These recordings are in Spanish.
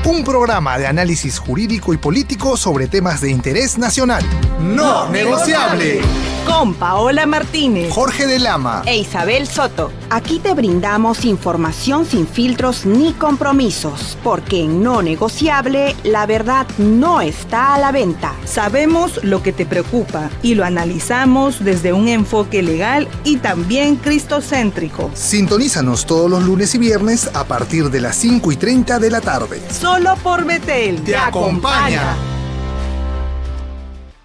Un programa de análisis jurídico y político sobre temas de interés nacional. ¡No negociable! Con Paola Martínez, Jorge de Lama e Isabel Soto. Aquí te brindamos información sin filtros ni compromisos, porque en No Negociable la verdad no está a la venta. Sabemos lo que te preocupa y lo analizamos desde un enfoque legal y también cristocéntrico. Sintonízanos todos los lunes y viernes a partir de las 5:30 de la tarde. Solo por Betel. ¡Te acompaña!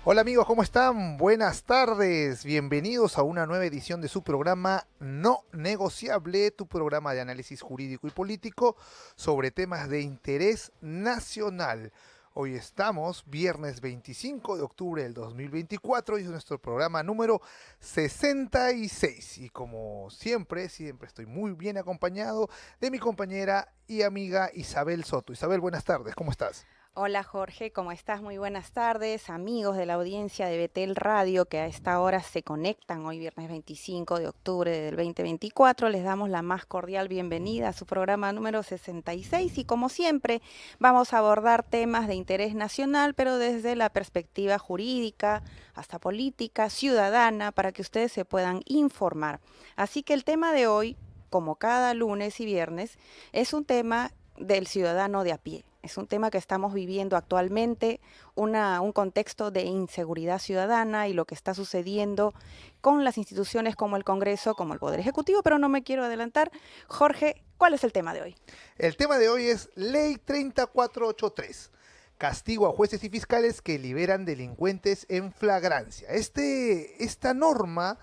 Hola amigos, ¿cómo están? Buenas tardes. Bienvenidos a una nueva edición de su programa No Negociable, tu programa de análisis jurídico y político sobre temas de interés nacional. Hoy estamos, viernes 25 de octubre del 2024, y es nuestro programa número 66. Y como siempre estoy muy bien acompañado de mi compañera y amiga Isabel Soto. Isabel, buenas tardes, ¿cómo estás? Hola Jorge, ¿cómo estás? Muy buenas tardes, amigos de la audiencia de Betel Radio que a esta hora se conectan hoy viernes 25 de octubre del 2024. Les damos la más cordial bienvenida a su programa número 66 y como siempre vamos a abordar temas de interés nacional, pero desde la perspectiva jurídica hasta política, ciudadana, para que ustedes se puedan informar. Así que el tema de hoy, como cada lunes y viernes, es un tema del ciudadano de a pie. Es un tema que estamos viviendo actualmente, un contexto de inseguridad ciudadana y lo que está sucediendo con las instituciones como el Congreso, como el Poder Ejecutivo, pero no me quiero adelantar. Jorge, ¿cuál es el tema de hoy? El tema de hoy es Ley 3483. Castigo a jueces y fiscales que liberan delincuentes en flagrancia. Esta norma,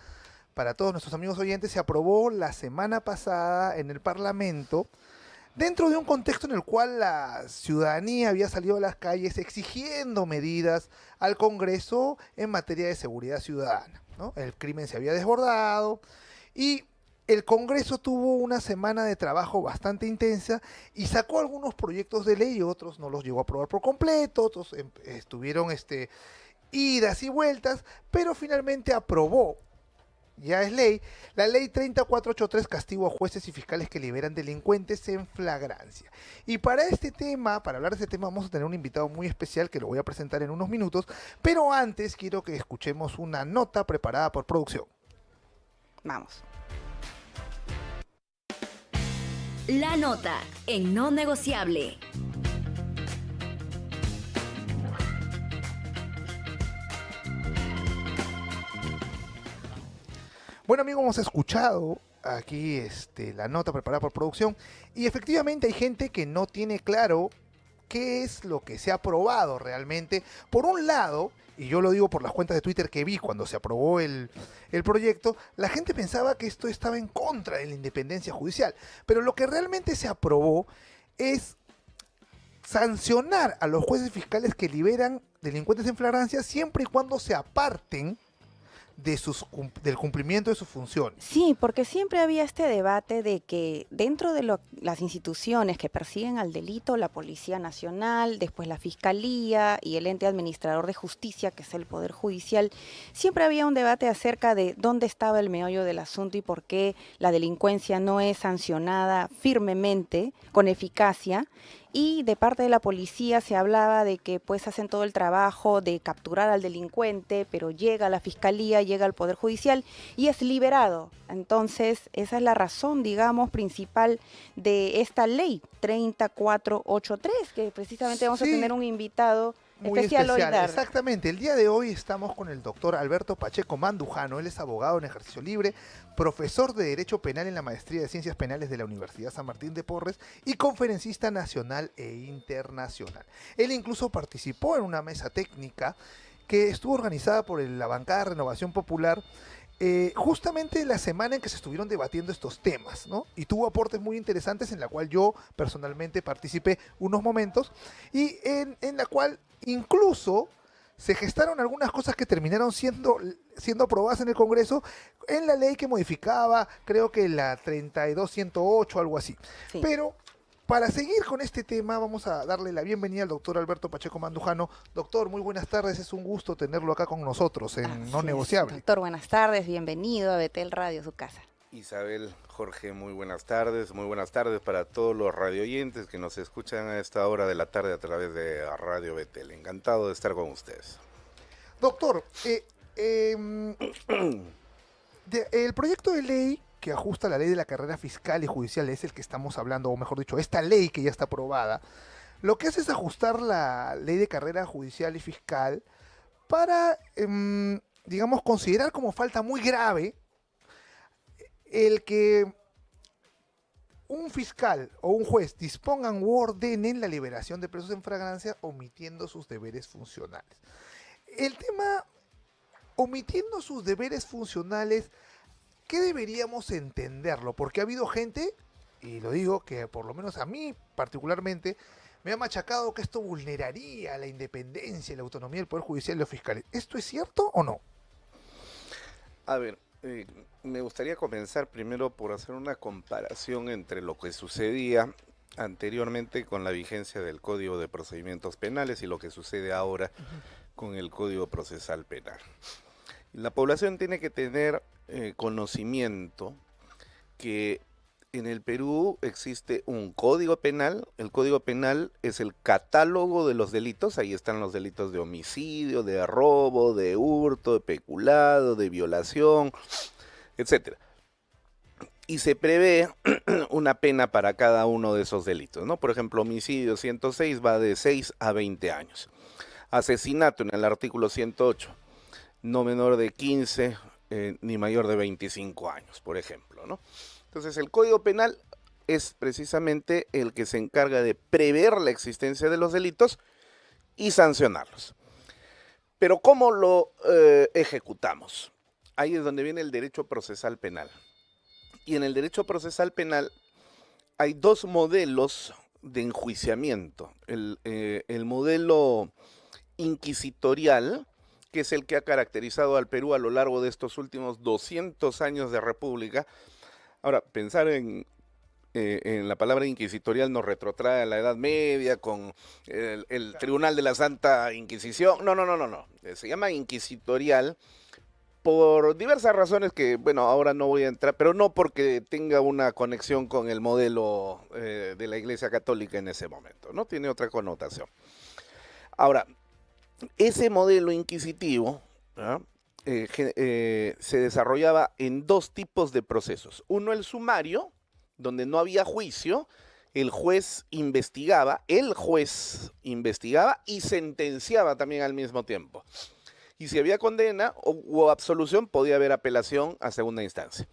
para todos nuestros amigos oyentes, se aprobó la semana pasada en el Parlamento, dentro de un contexto en el cual la ciudadanía había salido a las calles exigiendo medidas al Congreso en materia de seguridad ciudadana, ¿no? El crimen se había desbordado y el Congreso tuvo una semana de trabajo bastante intensa y sacó algunos proyectos de ley y otros no los llegó a aprobar por completo, otros estuvieron idas y vueltas, pero finalmente aprobó. Ya es ley, la ley 3483, castigo a jueces y fiscales que liberan delincuentes en flagrancia. Y para este tema, para hablar de este tema, vamos a tener un invitado muy especial que lo voy a presentar en unos minutos, pero antes quiero que escuchemos una nota preparada por producción. Vamos. La nota en No Negociable. Bueno amigos, hemos escuchado aquí la nota preparada por producción y efectivamente hay gente que no tiene claro qué es lo que se ha aprobado realmente. Por un lado, y yo lo digo por las cuentas de Twitter que vi cuando se aprobó el proyecto, la gente pensaba que esto estaba en contra de la independencia judicial, pero lo que realmente se aprobó es sancionar a los jueces fiscales que liberan delincuentes en flagrancia siempre y cuando se aparten del cumplimiento de sus funciones. Sí, porque siempre había este debate de que dentro de las instituciones que persiguen al delito, la Policía Nacional, después la Fiscalía y el ente administrador de justicia, que es el Poder Judicial, siempre había un debate acerca de dónde estaba el meollo del asunto y por qué la delincuencia no es sancionada firmemente, con eficacia. Y de parte de la policía se hablaba de que pues hacen todo el trabajo de capturar al delincuente, pero llega a la fiscalía, llega al Poder Judicial y es liberado. Entonces esa es la razón, digamos, principal de esta ley 3483, que precisamente vamos a tener un invitado muy especial hoy. Exactamente, el día de hoy estamos con el doctor Alberto Pacheco Mandujano. Él es abogado en ejercicio libre, profesor de Derecho Penal en la Maestría de Ciencias Penales de la Universidad San Martín de Porres y conferencista nacional e internacional. Él incluso participó en una mesa técnica que estuvo organizada por la bancada de Renovación Popular, justamente la semana en que se estuvieron debatiendo estos temas, ¿no? Y tuvo aportes muy interesantes en la cual yo personalmente participé unos momentos y en la cual incluso se gestaron algunas cosas que terminaron siendo aprobadas en el Congreso en la ley que modificaba, creo que la 32108, algo así. Sí. Pero para seguir con este tema, vamos a darle la bienvenida al doctor Alberto Pacheco Mandujano. Doctor, muy buenas tardes, es un gusto tenerlo acá con nosotros en No Negociable. Doctor, buenas tardes, bienvenido a Betel Radio, su casa. Isabel, Jorge, muy buenas tardes para todos los radioyentes que nos escuchan a esta hora de la tarde a través de Radio Betel. Encantado de estar con ustedes. Doctor, el proyecto de ley que ajusta la ley de la carrera fiscal y judicial es el que estamos hablando, o mejor dicho, esta ley que ya está aprobada, lo que hace es ajustar la ley de carrera judicial y fiscal para, digamos, considerar como falta muy grave el que un fiscal o un juez dispongan u ordenen la liberación de presos en flagrancia omitiendo sus deberes funcionales. El tema, omitiendo sus deberes funcionales, ¿qué deberíamos entenderlo? Porque ha habido gente, y lo digo, que por lo menos a mí particularmente, me ha machacado que esto vulneraría la independencia y la autonomía del Poder Judicial y los fiscales. ¿Esto es cierto o no? A ver, me gustaría comenzar primero por hacer una comparación entre lo que sucedía anteriormente con la vigencia del Código de Procedimientos Penales y lo que sucede ahora con el Código Procesal Penal. La población tiene que tener conocimiento que en el Perú existe un código penal. El código penal es el catálogo de los delitos. Ahí están los delitos de homicidio, de robo, de hurto, de peculado, de violación, etcétera. Y se prevé una pena para cada uno de esos delitos, ¿no? Por ejemplo, homicidio 106 va de 6 a 20 años. Asesinato en el artículo 108, no menor de 15 ni mayor de 25 años, por ejemplo, ¿no? Entonces, el Código Penal es precisamente el que se encarga de prever la existencia de los delitos y sancionarlos. Pero ¿cómo lo ejecutamos? Ahí es donde viene el derecho procesal penal. Y en el derecho procesal penal hay dos modelos de enjuiciamiento. El modelo inquisitorial, que es el que ha caracterizado al Perú a lo largo de estos últimos 200 años de república. Ahora, pensar en la palabra inquisitorial nos retrotrae a la Edad Media con el Tribunal de la Santa Inquisición. No. Se llama inquisitorial por diversas razones que, bueno, ahora no voy a entrar, pero no porque tenga una conexión con el modelo de la Iglesia Católica en ese momento, ¿no? Tiene otra connotación. Ahora, ese modelo inquisitivo, ¿no?, se desarrollaba en dos tipos de procesos. Uno, el sumario, donde no había juicio, el juez investigaba y sentenciaba también al mismo tiempo. Y si había condena o absolución, podía haber apelación a segunda instancia.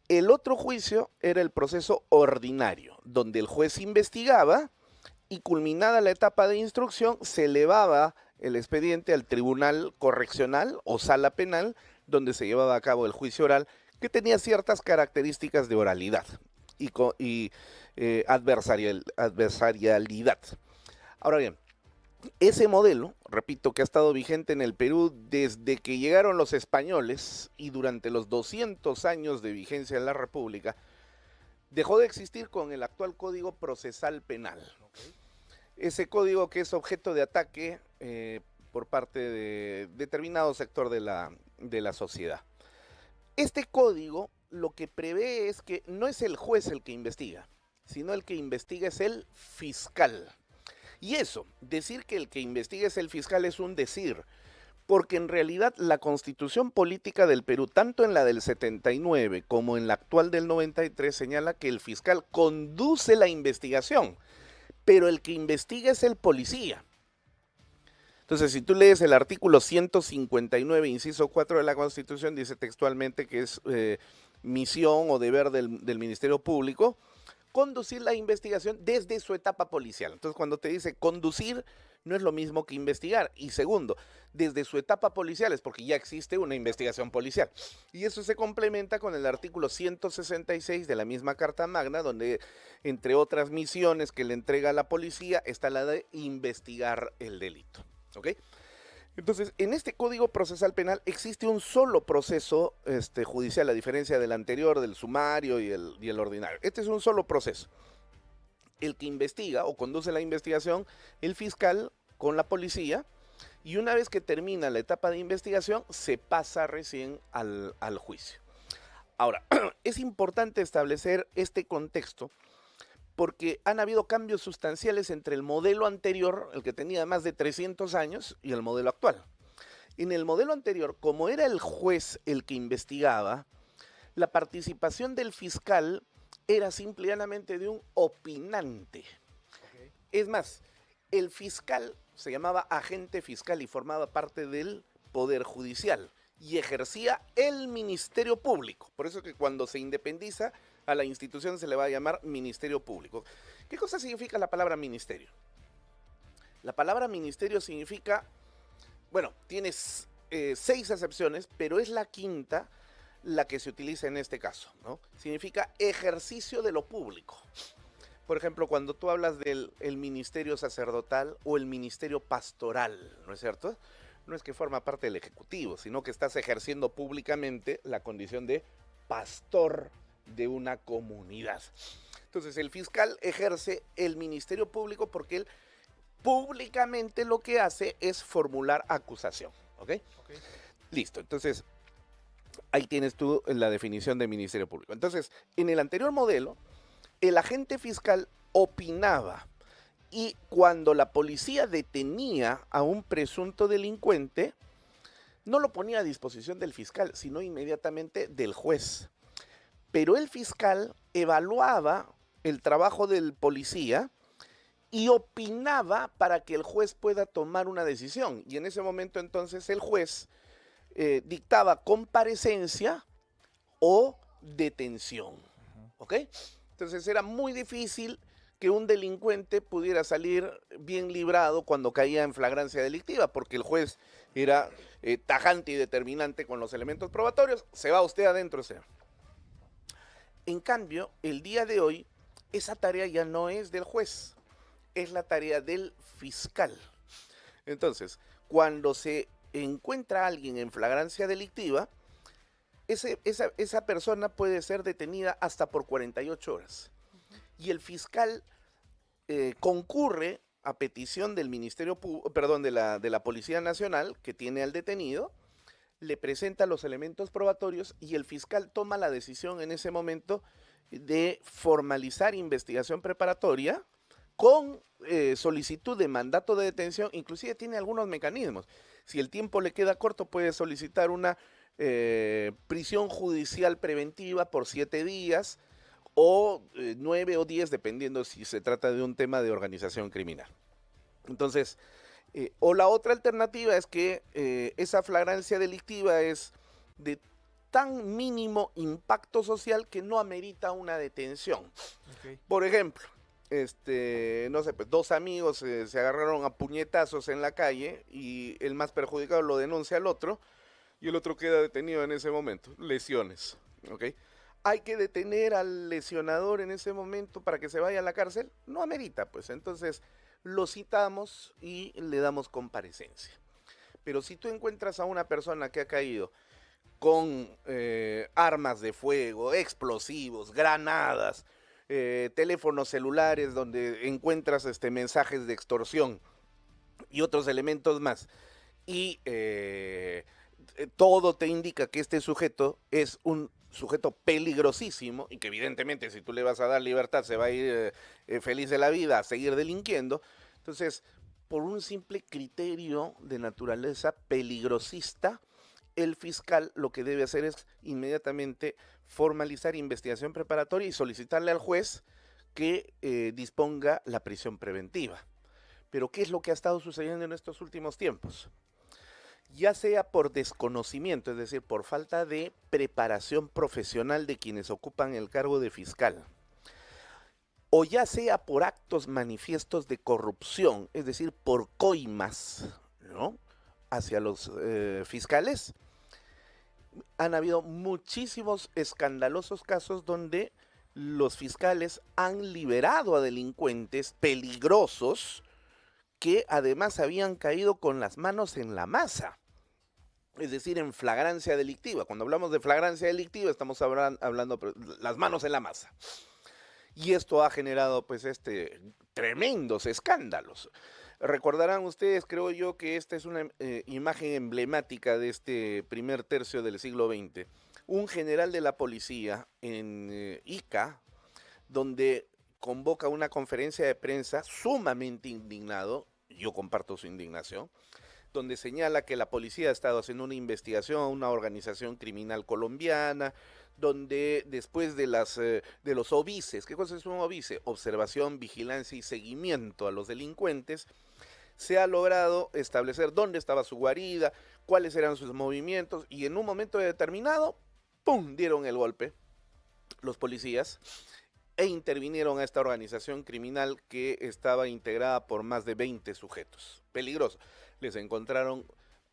El otro juicio era el proceso ordinario, donde el juez investigaba y culminada la etapa de instrucción, se elevaba el expediente al tribunal correccional o sala penal, donde se llevaba a cabo el juicio oral, que tenía ciertas características de oralidad y adversarialidad. Ahora bien, ese modelo, repito, que ha estado vigente en el Perú desde que llegaron los españoles y durante los 200 años de vigencia en la República, dejó de existir con el actual Código Procesal Penal. Ese código que es objeto de ataque por parte de determinado sector de la sociedad. Este código lo que prevé es que no es el juez el que investiga, sino el que investiga es el fiscal. Y eso, decir que el que investiga es el fiscal es un decir, porque en realidad la Constitución Política del Perú, tanto en la del 79 como en la actual del 93, señala que el fiscal conduce la investigación, pero el que investiga es el policía. Entonces, si tú lees el artículo 159, inciso 4 de la Constitución, dice textualmente que es misión o deber del Ministerio Público conducir la investigación desde su etapa policial. Entonces, cuando te dice conducir, no es lo mismo que investigar. Y segundo, desde su etapa policial, es porque ya existe una investigación policial. Y eso se complementa con el artículo 166 de la misma Carta Magna, donde, entre otras misiones que le entrega a la policía, está la de investigar el delito. ¿Ok? Entonces, en este Código Procesal Penal existe un solo proceso judicial, a diferencia del anterior, del sumario y el ordinario. Este es un solo proceso. El que investiga o conduce la investigación, el fiscal con la policía, y una vez que termina la etapa de investigación, se pasa recién al juicio. Ahora, es importante establecer este contexto porque han habido cambios sustanciales entre el modelo anterior, el que tenía más de 300 años, y el modelo actual. En el modelo anterior, como era el juez el que investigaba, la participación del fiscal era simplemente de un opinante. Es más, el fiscal se llamaba agente fiscal y formaba parte del Poder Judicial y ejercía el Ministerio Público. Por eso que cuando se independiza a la institución se le va a llamar Ministerio Público. ¿Qué cosa significa la palabra ministerio? La palabra ministerio significa, bueno, tienes 6 acepciones, pero es la quinta la que se utiliza en este caso, ¿no? Significa ejercicio de lo público. Por ejemplo, cuando tú hablas del ministerio sacerdotal o el ministerio pastoral, ¿no es cierto? No es que forma parte del ejecutivo, sino que estás ejerciendo públicamente la condición de pastor de una comunidad. Entonces, el fiscal ejerce el ministerio público porque él públicamente lo que hace es formular acusación, ¿ok? Listo, entonces, ahí tienes tú la definición de ministerio público. Entonces, en el anterior modelo, el agente fiscal opinaba y cuando la policía detenía a un presunto delincuente, no lo ponía a disposición del fiscal, sino inmediatamente del juez. Pero el fiscal evaluaba el trabajo del policía y opinaba para que el juez pueda tomar una decisión. Y en ese momento entonces el juez dictaba comparecencia o detención. ¿Ok? Entonces era muy difícil que un delincuente pudiera salir bien librado cuando caía en flagrancia delictiva, porque el juez era tajante y determinante con los elementos probatorios. Se va usted adentro, señor. En cambio, el día de hoy, esa tarea ya no es del juez, es la tarea del fiscal. Entonces, cuando se encuentra a alguien en flagrancia delictiva, esa persona puede ser detenida hasta por 48 horas. Y el fiscal concurre a petición del Ministerio, de la Policía Nacional, que tiene al detenido, le presenta los elementos probatorios y el fiscal toma la decisión en ese momento de formalizar investigación preparatoria con solicitud de mandato de detención. Inclusive tiene algunos mecanismos. Si el tiempo le queda corto, puede solicitar una prisión judicial preventiva por 7 días o 9 o 10, dependiendo si se trata de un tema de organización criminal. Entonces, o la otra alternativa es que esa flagrancia delictiva es de tan mínimo impacto social que no amerita una detención. Okay. Por ejemplo, no sé, pues 2 amigos se agarraron a puñetazos en la calle y el más perjudicado lo denuncia al otro y el otro queda detenido en ese momento. Lesiones, ¿ok? ¿Hay que detener al lesionador en ese momento para que se vaya a la cárcel? No amerita, pues. Entonces lo citamos y le damos comparecencia. Pero si tú encuentras a una persona que ha caído con armas de fuego, explosivos, granadas, teléfonos celulares donde encuentras mensajes de extorsión y otros elementos más, y todo te indica que este sujeto es un sujeto peligrosísimo y que evidentemente si tú le vas a dar libertad se va a ir feliz de la vida a seguir delinquiendo, entonces por un simple criterio de naturaleza peligrosista, el fiscal lo que debe hacer es inmediatamente formalizar investigación preparatoria y solicitarle al juez que disponga la prisión preventiva. Pero ¿qué es lo que ha estado sucediendo en estos últimos tiempos? Ya sea por desconocimiento, es decir, por falta de preparación profesional de quienes ocupan el cargo de fiscal, o ya sea por actos manifiestos de corrupción, es decir, por coimas, ¿no?, hacia los fiscales, han habido muchísimos escandalosos casos donde los fiscales han liberado a delincuentes peligrosos que además habían caído con las manos en la masa, es decir, en flagrancia delictiva. Cuando hablamos de flagrancia delictiva estamos hablando de las manos en la masa. Y esto ha generado pues tremendos escándalos. Recordarán ustedes, creo yo, que esta es una imagen emblemática de este primer tercio del siglo XX. un general de la policía en Ica, donde convoca una conferencia de prensa sumamente indignado, yo comparto su indignación, donde señala que la policía ha estado haciendo una investigación a una organización criminal colombiana, donde después de los OVICES, ¿qué cosa es un OVICE? Observación, vigilancia y seguimiento a los delincuentes, se ha logrado establecer dónde estaba su guarida, cuáles eran sus movimientos, y en un momento determinado, ¡pum!, dieron el golpe los policías e intervinieron a esta organización criminal que estaba integrada por más de 20 sujetos. Peligroso. Les encontraron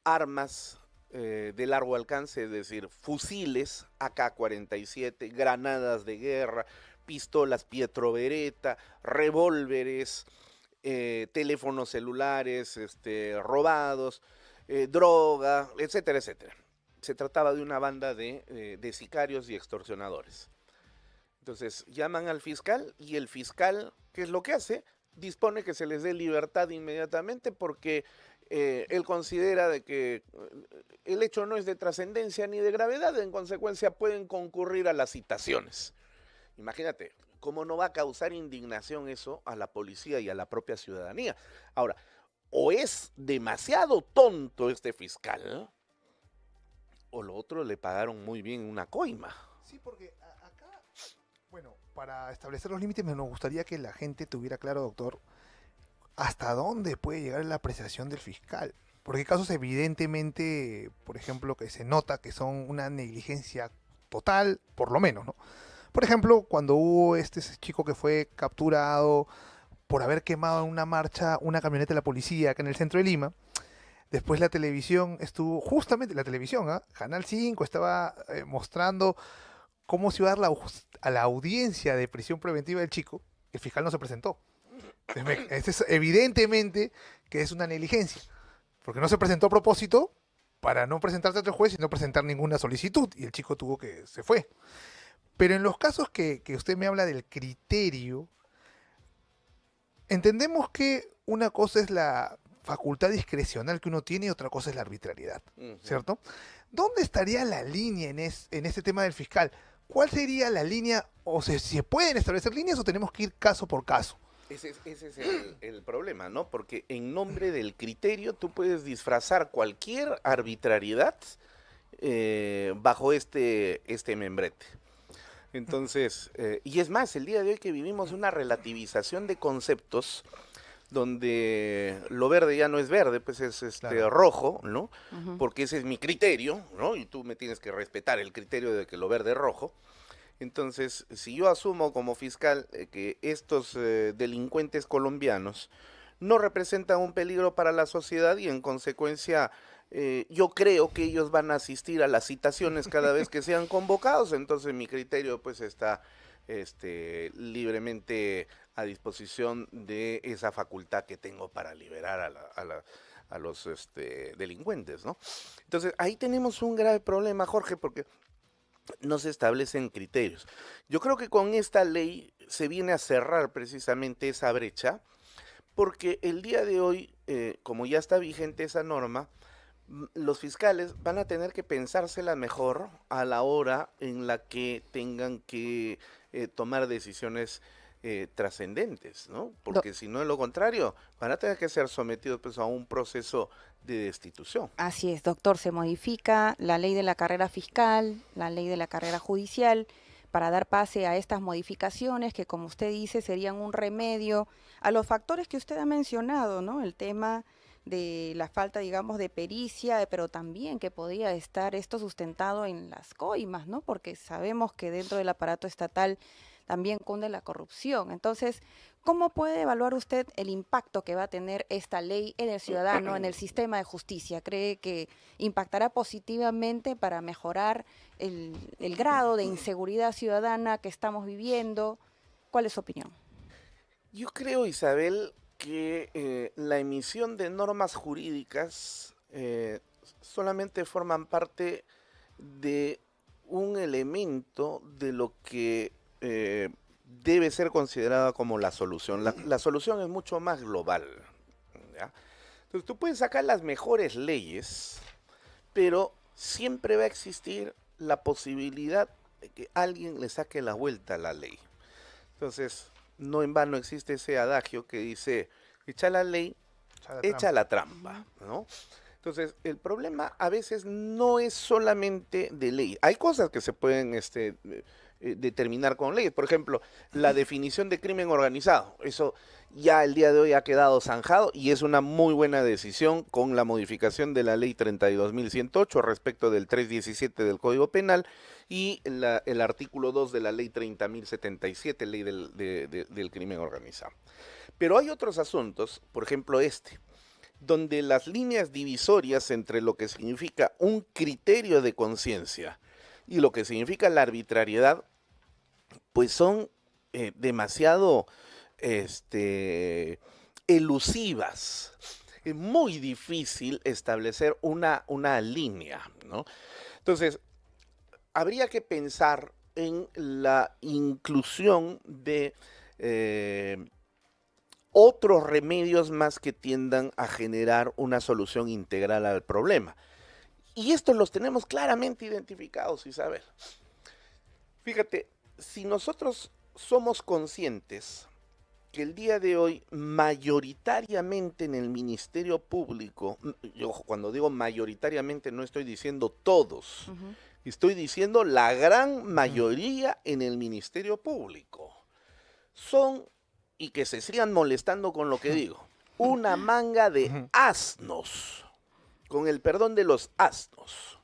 armas de largo alcance, es decir, fusiles AK-47, granadas de guerra, pistolas Pietro Beretta, revólveres, teléfonos celulares robados, droga, etcétera, etcétera. Se trataba de una banda de sicarios y extorsionadores. Entonces llaman al fiscal y el fiscal, ¿qué es lo que hace? Dispone que se les dé libertad inmediatamente porque él considera de que el hecho no es de trascendencia ni de gravedad, en consecuencia pueden concurrir a las citaciones. Imagínate, ¿cómo no va a causar indignación eso a la policía y a la propia ciudadanía? Ahora, o es demasiado tonto este fiscal, o lo otro le pagaron muy bien una coima. Sí, porque acá, bueno, para establecer los límites me nos gustaría que la gente tuviera claro, doctor, hasta dónde puede llegar la apreciación del fiscal. Porque hay casos evidentemente, por ejemplo, que se nota que son una negligencia total, por lo menos, ¿no? Por ejemplo, cuando hubo ese chico que fue capturado por haber quemado en una marcha una camioneta de la policía acá en el centro de Lima, después la televisión estuvo, justamente la televisión, Canal 5 estaba mostrando cómo se iba a dar a la audiencia de prisión preventiva del chico. El fiscal no se presentó. Es evidentemente que es una negligencia, porque no se presentó a propósito para no presentarse ante el juez y no presentar ninguna solicitud, y el chico se fue. Pero en los casos que usted me habla del criterio, entendemos que una cosa es la facultad discrecional que uno tiene y otra cosa es la arbitrariedad, ¿cierto? ¿Dónde estaría la línea en este tema del fiscal? ¿Cuál sería la línea? O sea, ¿se pueden establecer líneas o tenemos que ir caso por caso? Ese es el problema, ¿no? Porque en nombre del criterio tú puedes disfrazar cualquier arbitrariedad bajo este membrete. Entonces, y es más, el día de hoy que vivimos una relativización de conceptos donde lo verde ya no es verde, pues es claro, rojo, ¿no? Porque ese es mi criterio, ¿no? Y tú me tienes que respetar el criterio de que lo verde es rojo. Entonces, si yo asumo como fiscal que estos delincuentes colombianos no representan un peligro para la sociedad y en consecuencia yo creo que ellos van a asistir a las citaciones cada vez que sean convocados, entonces mi criterio pues está libremente a disposición de esa facultad que tengo para liberar a los delincuentes, ¿no? Entonces, ahí tenemos un grave problema, Jorge, porque no se establecen criterios. Yo creo que con esta ley se viene a cerrar precisamente esa brecha, porque el día de hoy, como ya está vigente esa norma, los fiscales van a tener que pensársela mejor a la hora en la que tengan que tomar decisiones trascendentes, ¿no? Porque si no, de lo contrario, van a tener que ser sometidos pues, a un proceso de destitución. Así es, doctor, se modifica la ley de la carrera fiscal, la ley de la carrera judicial, para dar pase a estas modificaciones que, como usted dice, serían un remedio a los factores que usted ha mencionado, ¿no? El tema de la falta, digamos, de pericia, pero también que podría estar esto sustentado en las coimas, ¿no? Porque sabemos que dentro del aparato estatal también cunde la corrupción. Entonces, ¿cómo puede evaluar usted el impacto que va a tener esta ley en el ciudadano, en el sistema de justicia? ¿Cree que impactará positivamente para mejorar el grado de inseguridad ciudadana que estamos viviendo? ¿Cuál es su opinión? Yo creo, Isabel, que la emisión de normas jurídicas solamente forman parte de un elemento de lo que debe ser considerada como la solución. La solución es mucho más global, ¿ya? Entonces tú puedes sacar las mejores leyes, pero siempre va a existir la posibilidad de que alguien le saque la vuelta a la ley. Entonces, no en vano existe ese adagio que dice, echa la ley, echa la trampa, ¿no? Entonces, el problema a veces no es solamente de ley. Hay cosas que se pueden determinar con leyes. Por ejemplo, la definición de crimen organizado. Eso ya el día de hoy ha quedado zanjado y es una muy buena decisión con la modificación de la ley 32.108 respecto del 317 del Código Penal y el artículo 2 de la ley 30.077, ley del crimen organizado. Pero hay otros asuntos, por ejemplo donde las líneas divisorias entre lo que significa un criterio de conciencia y lo que significa la arbitrariedad, pues son demasiado elusivas. Es muy difícil establecer una línea, ¿no? Entonces, habría que pensar en la inclusión de otros remedios más que tiendan a generar una solución integral al problema. Y estos los tenemos claramente identificados, Isabel. Fíjate, si nosotros somos conscientes que el día de hoy mayoritariamente en el Ministerio Público, yo cuando digo mayoritariamente no estoy diciendo todos, estoy diciendo la gran mayoría en el Ministerio Público, son, y que se sigan molestando con lo que digo, una manga de asnos, con el perdón de los asnos.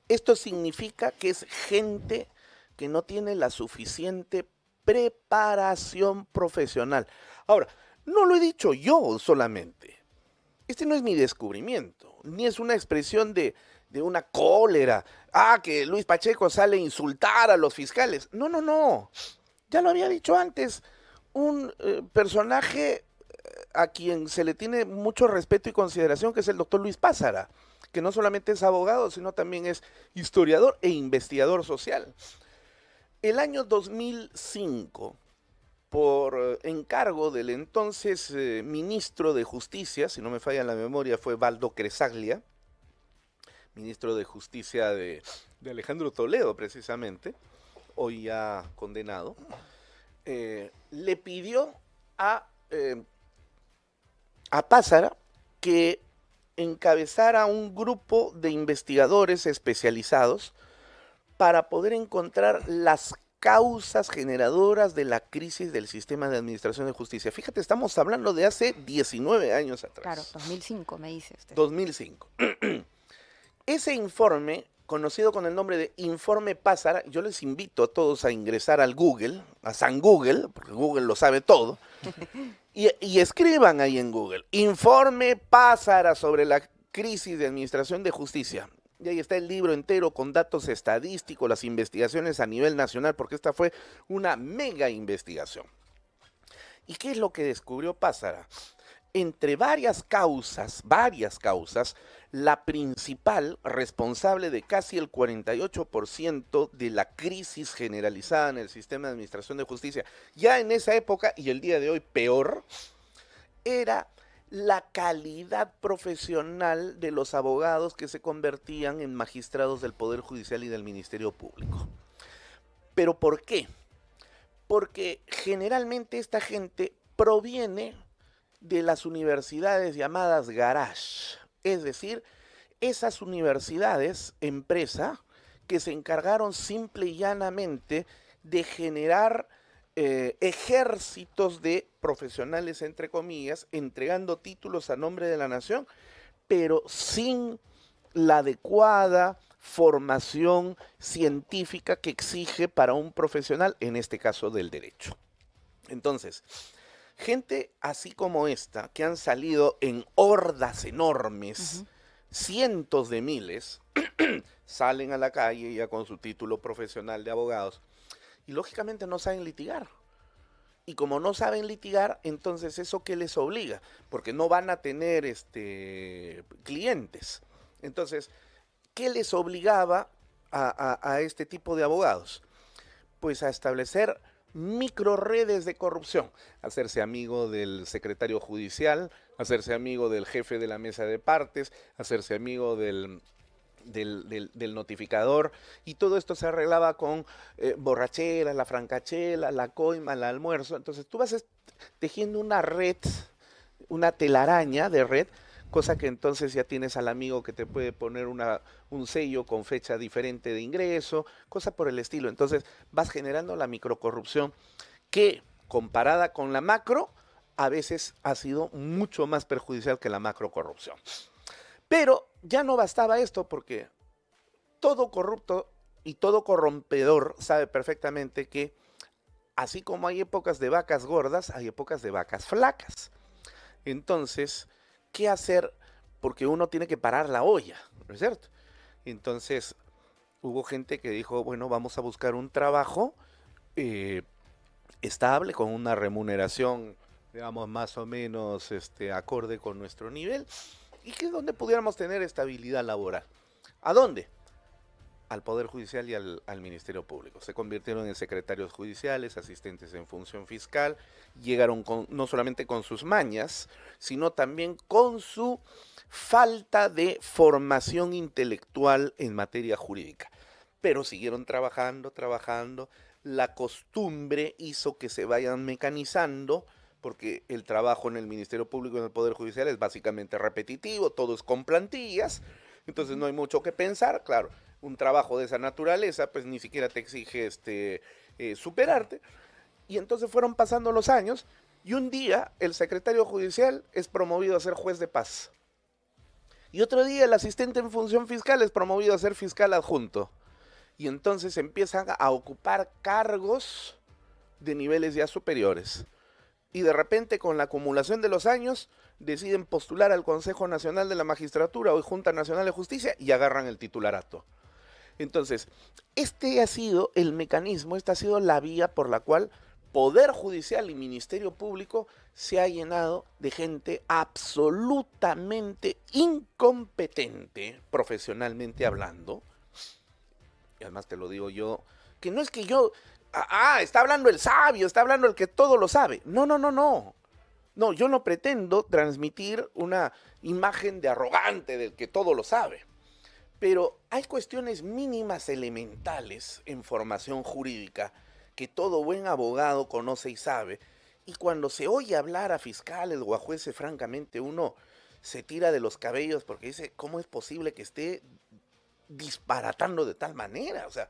Esto significa que es gente que no tiene la suficiente preparación profesional. Ahora, no lo he dicho yo solamente. Este no es mi descubrimiento, ni es una expresión de una cólera. Que Luis Pacheco sale a insultar a los fiscales. No, no, no. Ya lo había dicho antes. Un personaje a quien se le tiene mucho respeto y consideración, que es el doctor Luis Pázara, que no solamente es abogado, sino también es historiador e investigador social. El año 2005, por encargo del entonces ministro de Justicia, si no me falla la memoria, fue Baldo Cresaglia, ministro de Justicia de Alejandro Toledo, precisamente, hoy ya condenado, le pidió a Pázara que encabezara un grupo de investigadores especializados para poder encontrar las causas generadoras de la crisis del sistema de administración de justicia. Fíjate, estamos hablando de hace 19 años atrás. Claro, 2005 me dice usted. 2005. Ese informe, conocido con el nombre de Informe Pázara, yo les invito a todos a ingresar al Google, a San Google, porque Google lo sabe todo, y escriban ahí en Google, Informe Pázara sobre la crisis de administración de justicia. Y ahí está el libro entero con datos estadísticos, las investigaciones a nivel nacional, porque esta fue una mega investigación. ¿Y qué es lo que descubrió Pázara? Entre varias causas, la principal, responsable de casi el 48% de la crisis generalizada en el sistema de administración de justicia, ya en esa época y el día de hoy peor, era la calidad profesional de los abogados que se convertían en magistrados del Poder Judicial y del Ministerio Público. ¿Pero por qué? Porque generalmente esta gente proviene de las universidades llamadas garage, es decir, esas universidades, empresa, que se encargaron simple y llanamente de generar ejércitos de profesionales, entre comillas, entregando títulos a nombre de la nación, pero sin la adecuada formación científica que exige para un profesional, en este caso del derecho. Entonces, gente así como esta, que han salido en hordas enormes, cientos de miles, salen a la calle ya con su título profesional de abogados y lógicamente no saben litigar. Y como no saben litigar, entonces ¿eso qué les obliga? Porque no van a tener clientes. Entonces, ¿qué les obligaba a este tipo de abogados? Pues a establecer microredes de corrupción, hacerse amigo del secretario judicial, hacerse amigo del jefe de la mesa de partes, hacerse amigo del del notificador, y todo esto se arreglaba con borrachera, la francachela, la coima, el almuerzo. Entonces tú vas tejiendo una red, una telaraña de red, cosa que entonces ya tienes al amigo que te puede poner un sello con fecha diferente de ingreso, cosa por el estilo. Entonces vas generando la microcorrupción que, comparada con la macro, a veces ha sido mucho más perjudicial que la macrocorrupción. Pero ya no bastaba esto, porque todo corrupto y todo corrompedor sabe perfectamente que así como hay épocas de vacas gordas, hay épocas de vacas flacas. Entonces, ¿qué hacer? Porque uno tiene que parar la olla, ¿no es cierto? Entonces, hubo gente que dijo, bueno, vamos a buscar un trabajo estable, con una remuneración, digamos, más o menos acorde con nuestro nivel, y que donde pudiéramos tener estabilidad laboral. ¿A dónde? Al Poder Judicial y al Ministerio Público. Se convirtieron en secretarios judiciales, asistentes en función fiscal, llegaron no solamente con sus mañas, sino también con su falta de formación intelectual en materia jurídica. Pero siguieron trabajando, la costumbre hizo que se vayan mecanizando, porque el trabajo en el Ministerio Público y en el Poder Judicial es básicamente repetitivo, todo es con plantillas, entonces no hay mucho que pensar. Claro, un trabajo de esa naturaleza pues ni siquiera te exige superarte, y entonces fueron pasando los años, y un día el secretario judicial es promovido a ser juez de paz, y otro día el asistente en función fiscal es promovido a ser fiscal adjunto, y entonces empiezan a ocupar cargos de niveles ya superiores. Y de repente, con la acumulación de los años, deciden postular al Consejo Nacional de la Magistratura, hoy Junta Nacional de Justicia, y agarran el titularato. Entonces, este ha sido el mecanismo, esta ha sido la vía por la cual Poder Judicial y Ministerio Público se ha llenado de gente absolutamente incompetente, profesionalmente hablando. Y además te lo digo yo, que no es que yo... está hablando el sabio, está hablando el que todo lo sabe. No. No, yo no pretendo transmitir una imagen de arrogante del que todo lo sabe. Pero hay cuestiones mínimas elementales en formación jurídica que todo buen abogado conoce y sabe. Y cuando se oye hablar a fiscales o a jueces, francamente, uno se tira de los cabellos porque dice, ¿cómo es posible que esté disparatando de tal manera? O sea,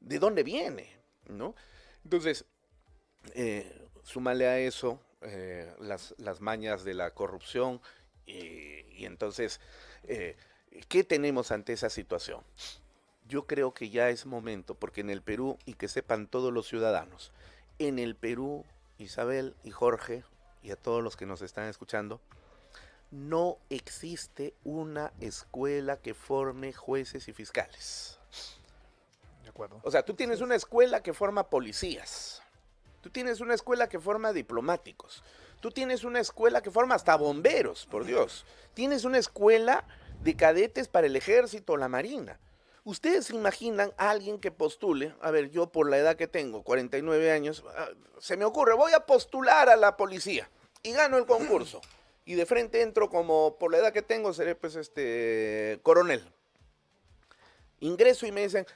¿de dónde viene? ¿No? Entonces, súmale a eso las mañas de la corrupción, y entonces, ¿qué tenemos ante esa situación? Yo creo que ya es momento, porque en el Perú, y que sepan todos los ciudadanos, en el Perú, Isabel y Jorge, y a todos los que nos están escuchando, no existe una escuela que forme jueces y fiscales. O sea, tú tienes una escuela que forma policías, tú tienes una escuela que forma diplomáticos, tú tienes una escuela que forma hasta bomberos, por Dios, tienes una escuela de cadetes para el ejército o la marina. ¿Ustedes se imaginan a alguien que postule? A ver, yo por la edad que tengo, 49 años, se me ocurre, voy a postular a la policía y gano el concurso, y de frente entro como, por la edad que tengo, seré pues coronel. Ingreso y me dicen,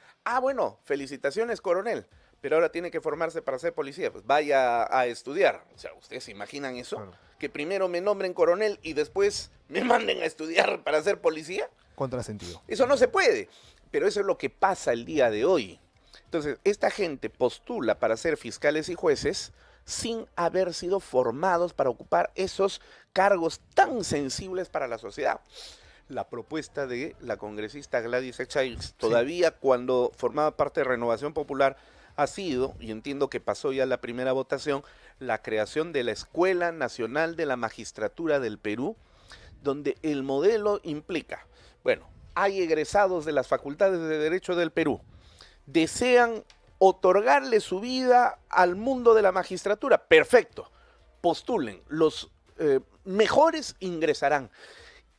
bueno, felicitaciones, coronel, pero ahora tiene que formarse para ser policía, pues vaya a estudiar. O sea, ¿ustedes se imaginan eso? Claro. Que primero me nombren coronel y después me manden a estudiar para ser policía. Contrasentido. Eso no se puede, pero eso es lo que pasa el día de hoy. Entonces, esta gente postula para ser fiscales y jueces sin haber sido formados para ocupar esos cargos tan sensibles para la sociedad. La propuesta de la congresista Gladys Echaiz, todavía cuando formaba parte de Renovación Popular, ha sido, y entiendo que pasó ya la primera votación, la creación de la Escuela Nacional de la Magistratura del Perú, donde el modelo implica, bueno, hay egresados de las facultades de Derecho del Perú, desean otorgarle su vida al mundo de la magistratura, perfecto, postulen, los mejores ingresarán.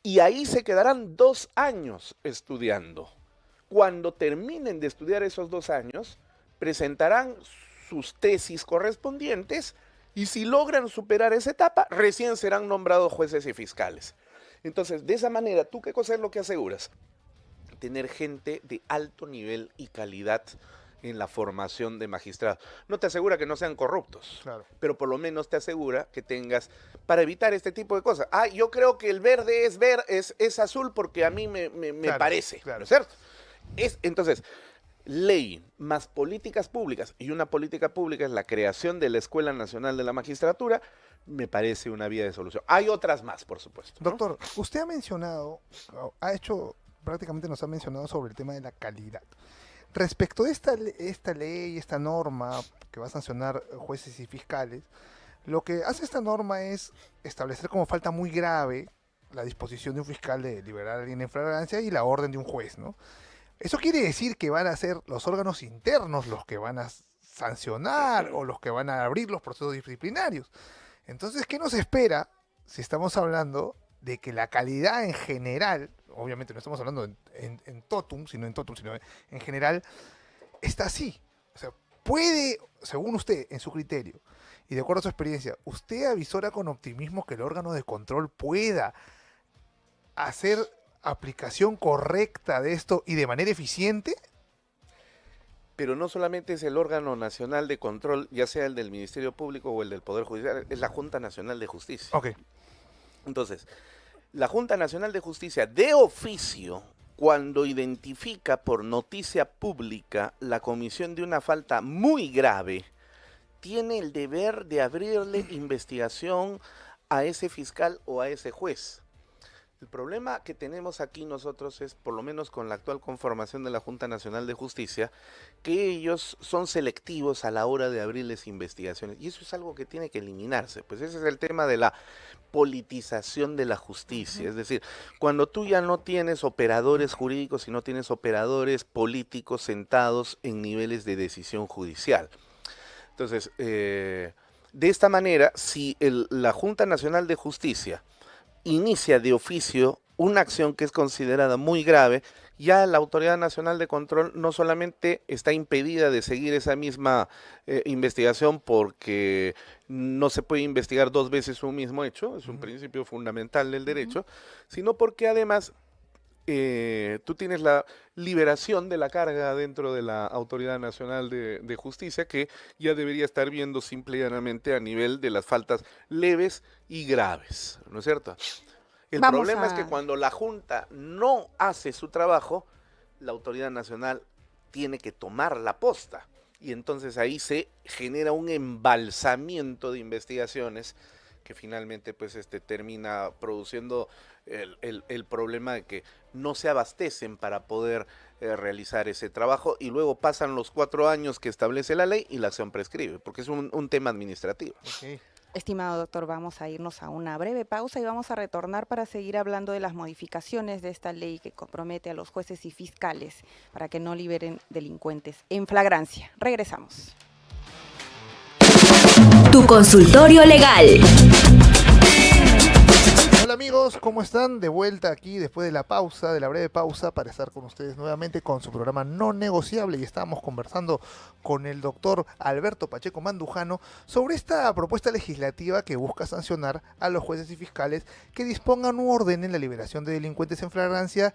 Y ahí se quedarán 2 años estudiando. Cuando terminen de estudiar esos 2 años, presentarán sus tesis correspondientes, y si logran superar esa etapa, recién serán nombrados jueces y fiscales. Entonces, de esa manera, ¿tú qué cosa es lo que aseguras? tener gente de alto nivel y calidad en la formación de magistrados. No te asegura que no sean corruptos, Claro. pero por lo menos te asegura que tengas, para evitar este tipo de cosas. Ah, yo creo que el verde es azul porque a mí me Claro, parece, claro. ¿no es cierto? Entonces, ley más políticas públicas, y una política pública es la creación de la Escuela Nacional de la Magistratura, me parece una vía de solución. Hay otras más, por supuesto, ¿no? Doctor, usted ha mencionado, prácticamente nos ha mencionado sobre el tema de la calidad. Respecto de esta ley, esta norma que va a sancionar jueces y fiscales, lo que hace esta norma es establecer como falta muy grave la disposición de un fiscal de liberar a alguien en flagrancia y la orden de un juez, ¿no? Eso quiere decir que van a ser los órganos internos los que van a sancionar o los que van a abrir los procesos disciplinarios. Entonces, ¿qué nos espera si estamos hablando de que la calidad en general, obviamente no estamos hablando en totum, sino en general, está así? O sea, puede, según usted, en su criterio y de acuerdo a su experiencia, ¿usted avisora con optimismo que el órgano de control pueda hacer aplicación correcta de esto y de manera eficiente? Pero no solamente es el órgano nacional de control, ya sea el del Ministerio Público o el del Poder Judicial, es la Junta Nacional de Justicia. Ok. Entonces, la Junta Nacional de Justicia, de oficio, cuando identifica por noticia pública la comisión de una falta muy grave, tiene el deber de abrirle investigación a ese fiscal o a ese juez. El problema que tenemos aquí nosotros es, por lo menos con la actual conformación de la Junta Nacional de Justicia, que ellos son selectivos a la hora de abrirles investigaciones. Y eso es algo que tiene que eliminarse. Pues ese es el tema de la politización de la justicia. Es decir, cuando tú ya no tienes operadores jurídicos y no tienes operadores políticos sentados en niveles de decisión judicial. Entonces, de esta manera, si la Junta Nacional de Justicia inicia de oficio una acción que es considerada muy grave, ya la Autoridad Nacional de Control no solamente está impedida de seguir esa misma investigación porque no se puede investigar dos veces un mismo hecho, es un principio fundamental del derecho, sino porque además tú tienes la liberación de la carga dentro de la Autoridad Nacional de Justicia, que ya debería estar viendo simple y llanamente a nivel de las faltas leves y graves, ¿no es cierto? El problema es que cuando la Junta no hace su trabajo, la Autoridad Nacional tiene que tomar la posta, y entonces ahí se genera un embalsamiento de investigaciones que finalmente pues termina produciendo el problema de que no se abastecen para poder realizar ese trabajo, y luego pasan los 4 años que establece la ley y la acción prescribe, porque es un tema administrativo. Ok. Estimado doctor, vamos a irnos a una breve pausa y vamos a retornar para seguir hablando de las modificaciones de esta ley que compromete a los jueces y fiscales para que no liberen delincuentes en flagrancia. Regresamos. Tu consultorio legal. Hola amigos, ¿cómo están? De vuelta aquí después de la pausa, de la breve pausa, para estar con ustedes nuevamente con su programa No Negociable, y estábamos conversando con el doctor Alberto Pacheco Mandujano sobre esta propuesta legislativa que busca sancionar a los jueces y fiscales que dispongan u ordenen la liberación de delincuentes en flagrancia,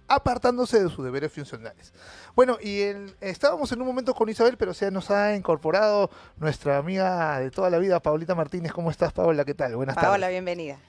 apartándose de sus deberes funcionales. Bueno, y estábamos en un momento con Isabel, pero se nos ha incorporado nuestra amiga de toda la vida, Paulita Martínez. ¿Cómo estás, Paola? ¿Qué tal? Buenas tardes. Paola, bienvenida.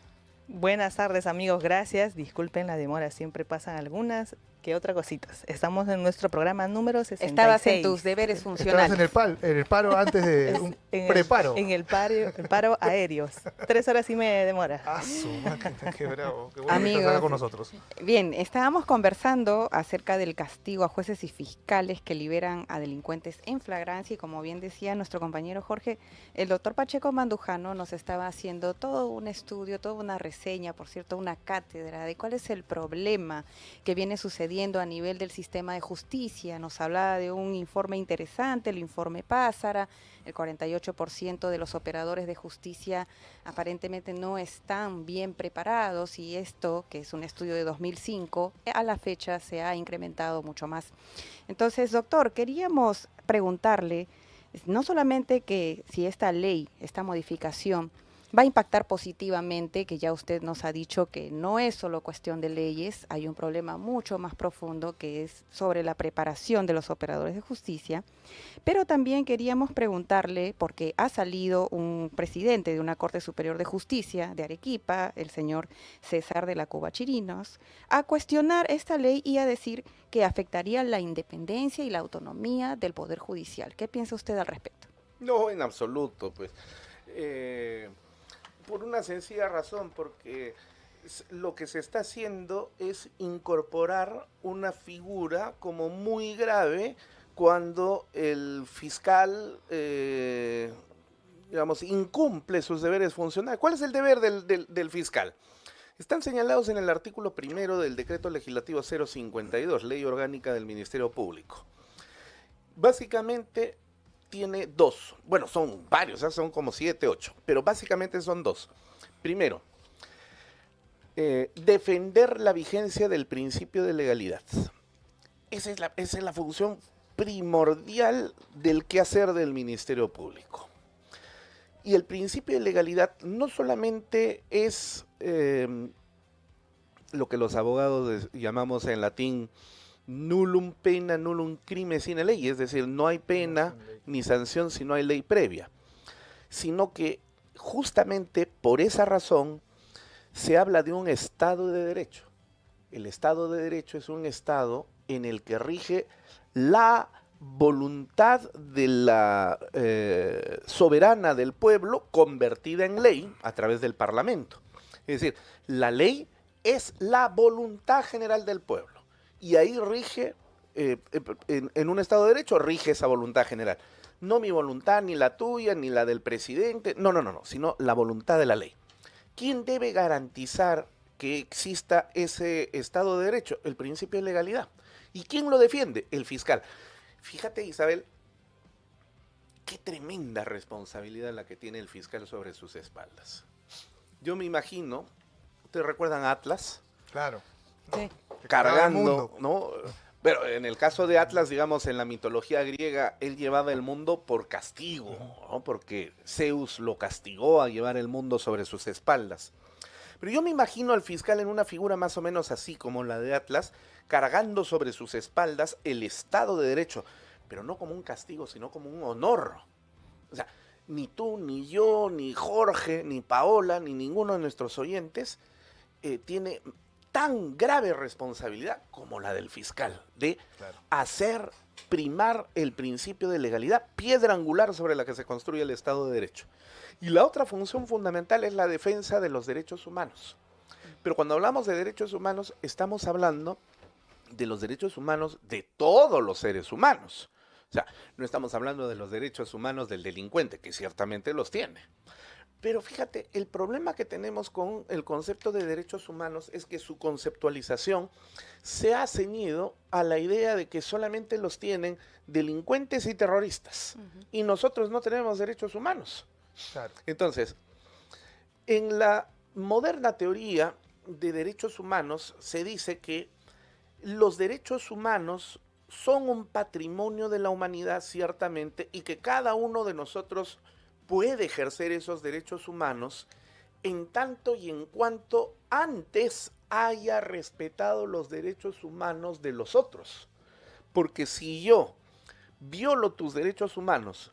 Buenas tardes amigos, gracias. Disculpen la demora, siempre pasan algunas que otras cositas. Estamos en nuestro programa número 66. Estabas en tus deberes funcionales. Estabas en el paro antes de un preparo. En el paro aéreos. 3 horas y media de demora. Ah, su máquina, qué bravo. Qué bueno Amigos, que estás acá con nosotros. Bien, estábamos conversando acerca del castigo a jueces y fiscales que liberan a delincuentes en flagrancia, y como bien decía nuestro compañero Jorge, el doctor Pacheco Mandujano nos estaba haciendo todo un estudio, toda una reseña, por cierto, una cátedra de cuál es el problema que viene sucediendo a nivel del sistema de justicia. Nos hablaba de un informe interesante, el informe Pázara. El 48% de los operadores de justicia aparentemente no están bien preparados, y esto, que es un estudio de 2005, a la fecha se ha incrementado mucho más. Entonces, doctor, queríamos preguntarle, no solamente que si esta ley, esta modificación, va a impactar positivamente, que ya usted nos ha dicho que no es solo cuestión de leyes, hay un problema mucho más profundo que es sobre la preparación de los operadores de justicia. Pero también queríamos preguntarle, porque ha salido un presidente de una Corte Superior de Justicia de Arequipa, el señor César de la Cuba Chirinos, a cuestionar esta ley y a decir que afectaría la independencia y la autonomía del Poder Judicial. ¿Qué piensa usted al respecto? No, en absoluto, pues. Por una sencilla razón, porque lo que se está haciendo es incorporar una figura como muy grave cuando el fiscal, digamos, incumple sus deberes funcionales. ¿Cuál es el deber del fiscal? Están señalados en el artículo 1 del Decreto Legislativo 052, Ley Orgánica del Ministerio Público. Básicamente tiene dos, bueno, son varios, son como 7, 8, pero básicamente son dos. Primero, defender la vigencia del principio de legalidad. Esa es la función primordial del quehacer del Ministerio Público. Y el principio de legalidad no solamente es lo que los abogados llamamos en latín nullum pena, nullum crime sine ley, es decir, no hay pena ni sanción si no hay ley previa, sino que justamente por esa razón se habla de un Estado de Derecho. El Estado de Derecho es un Estado en el que rige la voluntad de la soberana del pueblo convertida en ley a través del Parlamento. Es decir, la ley es la voluntad general del pueblo. Y ahí rige, en un Estado de Derecho, rige esa voluntad general. No mi voluntad, ni la tuya, ni la del presidente, no, sino la voluntad de la ley. ¿Quién debe garantizar que exista ese Estado de Derecho? El principio de legalidad. ¿Y quién lo defiende? El fiscal. Fíjate, Isabel, qué tremenda responsabilidad la que tiene el fiscal sobre sus espaldas. Yo me imagino, ¿ustedes recuerdan a Atlas? Claro. Sí. Cargando, ¿no? Pero en el caso de Atlas, digamos, en la mitología griega, él llevaba el mundo por castigo, ¿no? Porque Zeus lo castigó a llevar el mundo sobre sus espaldas. Pero yo me imagino al fiscal en una figura más o menos así como la de Atlas, cargando sobre sus espaldas el Estado de Derecho, pero no como un castigo, sino como un honor. O sea, ni tú, ni yo, ni Jorge, ni Paola, ni ninguno de nuestros oyentes tiene tan grave responsabilidad como la del fiscal, de hacer primar el principio de legalidad, piedra angular sobre la que se construye el Estado de Derecho. Y la otra función fundamental es la defensa de los derechos humanos. Pero cuando hablamos de derechos humanos, estamos hablando de los derechos humanos de todos los seres humanos. O sea, no estamos hablando de los derechos humanos del delincuente, que ciertamente los tiene. Pero fíjate, el problema que tenemos con el concepto de derechos humanos es que su conceptualización se ha ceñido a la idea de que solamente los tienen delincuentes y terroristas. Y nosotros no tenemos derechos humanos. Claro. Entonces, en la moderna teoría de derechos humanos se dice que los derechos humanos son un patrimonio de la humanidad, ciertamente, y que cada uno de nosotros puede ejercer esos derechos humanos en tanto y en cuanto antes haya respetado los derechos humanos de los otros. Porque si yo violo tus derechos humanos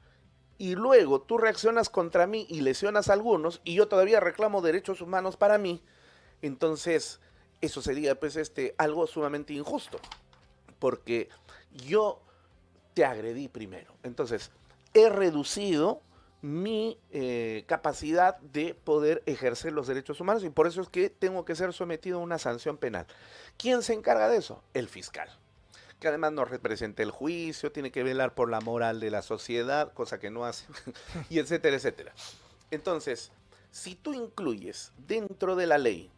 y luego tú reaccionas contra mí y lesionas a algunos y yo todavía reclamo derechos humanos para mí, entonces eso sería pues algo sumamente injusto, porque yo te agredí primero. Entonces, he reducido mi capacidad de poder ejercer los derechos humanos y por eso es que tengo que ser sometido a una sanción penal. ¿Quién se encarga de eso? El fiscal, que además nos representa el juicio, tiene que velar por la moral de la sociedad, cosa que no hace, y etcétera, etcétera. Entonces, si tú incluyes dentro de la ley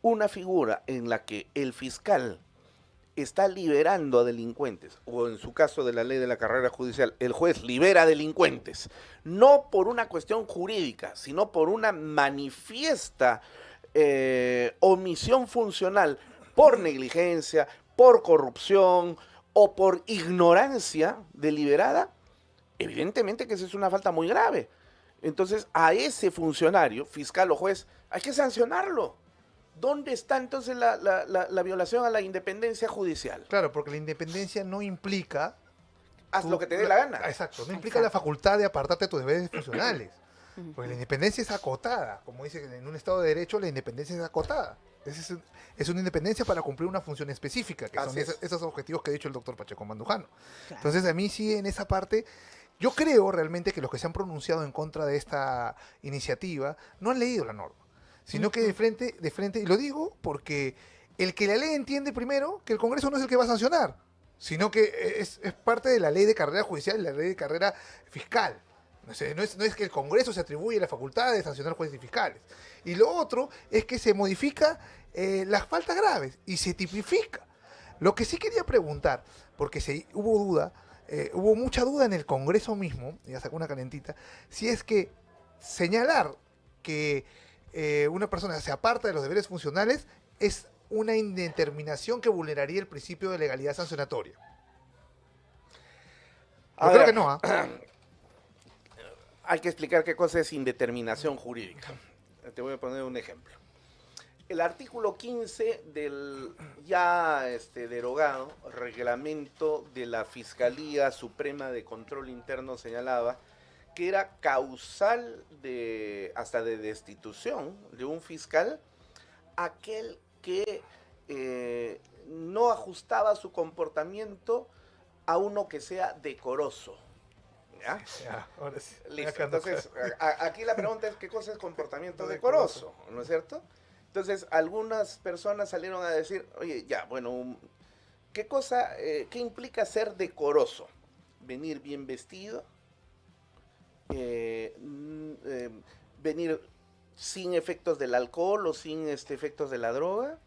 una figura en la que el fiscal está liberando a delincuentes, o en su caso de la ley de la carrera judicial, el juez libera a delincuentes, no por una cuestión jurídica, sino por una manifiesta omisión funcional, por negligencia, por corrupción o por ignorancia deliberada, evidentemente que esa es una falta muy grave. Entonces, a ese funcionario, fiscal o juez, hay que sancionarlo. ¿Dónde está entonces la violación a la independencia judicial? Claro, porque la independencia no implica... Haz lo que te dé la gana. Exacto, no implica la facultad de apartarte de tus deberes funcionales. Porque la independencia es acotada. Como dice, en un Estado de Derecho la independencia es acotada. Es una independencia para cumplir una función específica, que son esos objetivos que ha dicho el doctor Pacheco Mandujano. Claro. Entonces, a mí sí, en esa parte, yo creo realmente que los que se han pronunciado en contra de esta iniciativa no han leído la norma, sino que de frente, y lo digo porque el que la ley entiende primero que el Congreso no es el que va a sancionar, sino que es parte de la ley de carrera judicial y la ley de carrera fiscal. No es que el Congreso se atribuye la facultad de sancionar jueces y fiscales. Y lo otro es que se modifica las faltas graves y se tipifica. Lo que sí quería preguntar, porque hubo mucha duda en el Congreso mismo, ya sacó una calentita, si es que señalar que una persona se aparta de los deberes funcionales es una indeterminación que vulneraría el principio de legalidad sancionatoria. Yo creo que no, ¿ah? Hay que explicar qué cosa es indeterminación jurídica. Te voy a poner un ejemplo. El artículo 15 del ya derogado reglamento de la Fiscalía Suprema de Control Interno señalaba que era causal hasta de destitución de un fiscal aquel que no ajustaba su comportamiento a uno que sea decoroso. ¿Ya? Ya, ahora sí. Listo. Entonces, aquí la pregunta es ¿qué cosa es comportamiento decoroso? ¿No es cierto? Entonces, algunas personas salieron a decir, oye, ya, bueno, ¿qué implica ser decoroso? Venir bien vestido, venir sin efectos del alcohol o sin efectos de la droga,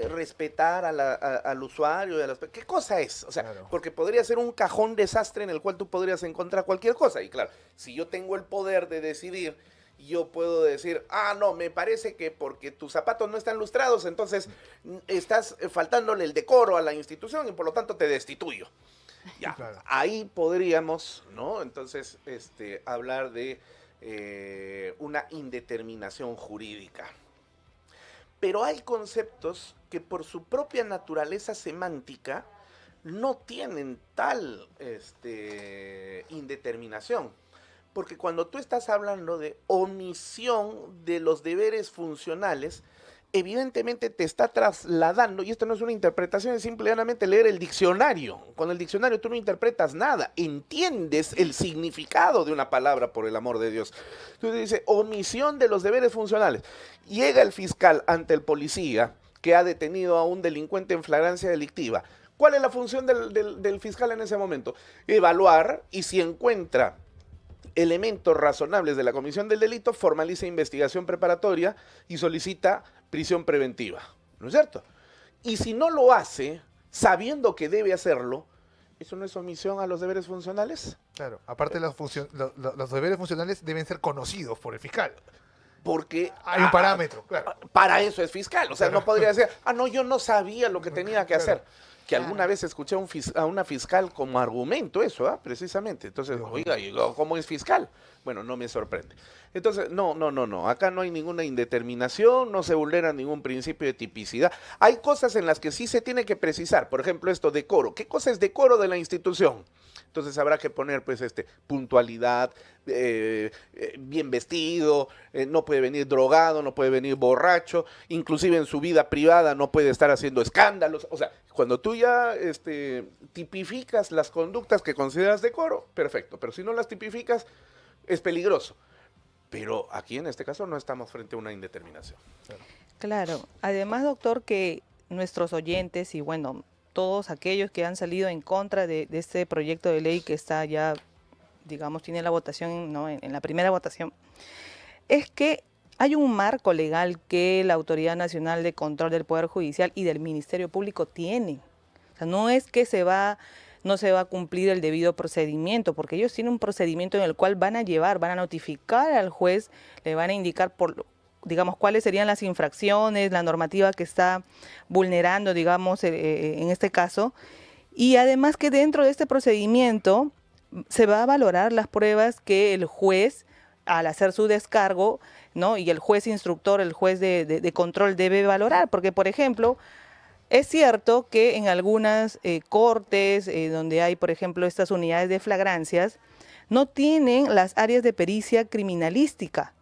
respetar al usuario, ¿qué cosa es? O sea, claro. Porque podría ser un cajón desastre en el cual tú podrías encontrar cualquier cosa. Y claro, si yo tengo el poder de decidir, yo puedo decir, no, me parece que porque tus zapatos no están lustrados, entonces estás faltándole el decoro a la institución y por lo tanto te destituyo. Ya, claro. Ahí podríamos, ¿no? Entonces, hablar de una indeterminación jurídica. Pero hay conceptos que por su propia naturaleza semántica no tienen tal indeterminación. Porque cuando tú estás hablando de omisión de los deberes funcionales, evidentemente te está trasladando, y esto no es una interpretación, es simplemente leer el diccionario. Con el diccionario tú no interpretas nada, entiendes el significado de una palabra, por el amor de Dios. Entonces dice, omisión de los deberes funcionales. Llega el fiscal ante el policía que ha detenido a un delincuente en flagrancia delictiva. ¿Cuál es la función del fiscal en ese momento? Evaluar, y si encuentra elementos razonables de la comisión del delito, formaliza investigación preparatoria y solicita prisión preventiva, ¿no es cierto? Y si no lo hace, sabiendo que debe hacerlo, ¿eso no es omisión a los deberes funcionales? Claro, aparte los deberes funcionales deben ser conocidos por el fiscal. Porque hay un parámetro, claro. Para eso es fiscal, o sea, no podría decir, no, yo no sabía lo que tenía que hacer. Que alguna vez escuché a una fiscal como argumento eso, precisamente. Entonces, oiga, ¿cómo es fiscal? Bueno, no me sorprende. Entonces, no. Acá no hay ninguna indeterminación, no se vulnera ningún principio de tipicidad. Hay cosas en las que sí se tiene que precisar. Por ejemplo, esto, decoro. ¿Qué cosa es decoro de la institución? Entonces habrá que poner, pues, puntualidad, bien vestido, no puede venir drogado, no puede venir borracho, inclusive en su vida privada no puede estar haciendo escándalos. O sea, cuando tú ya tipificas las conductas que consideras decoro, perfecto. Pero si no las tipificas, es peligroso. Pero aquí en este caso no estamos frente a una indeterminación. Claro. Además, doctor, que nuestros oyentes y bueno, todos aquellos que han salido en contra de este proyecto de ley que está ya, digamos, tiene la votación, ¿no? en la primera votación, es que hay un marco legal que la Autoridad Nacional de Control del Poder Judicial y del Ministerio Público tienen. O sea, no es que no se va a cumplir el debido procedimiento, porque ellos tienen un procedimiento en el cual van a notificar al juez, le van a indicar digamos, cuáles serían las infracciones, la normativa que está vulnerando, digamos, en este caso. Y además que dentro de este procedimiento se va a valorar las pruebas que el juez al hacer su descargo, ¿no? Y el juez instructor, el juez de control debe valorar, porque por ejemplo, es cierto que en algunas cortes donde hay, por ejemplo, estas unidades de flagrancias, no tienen las áreas de pericia criminalística,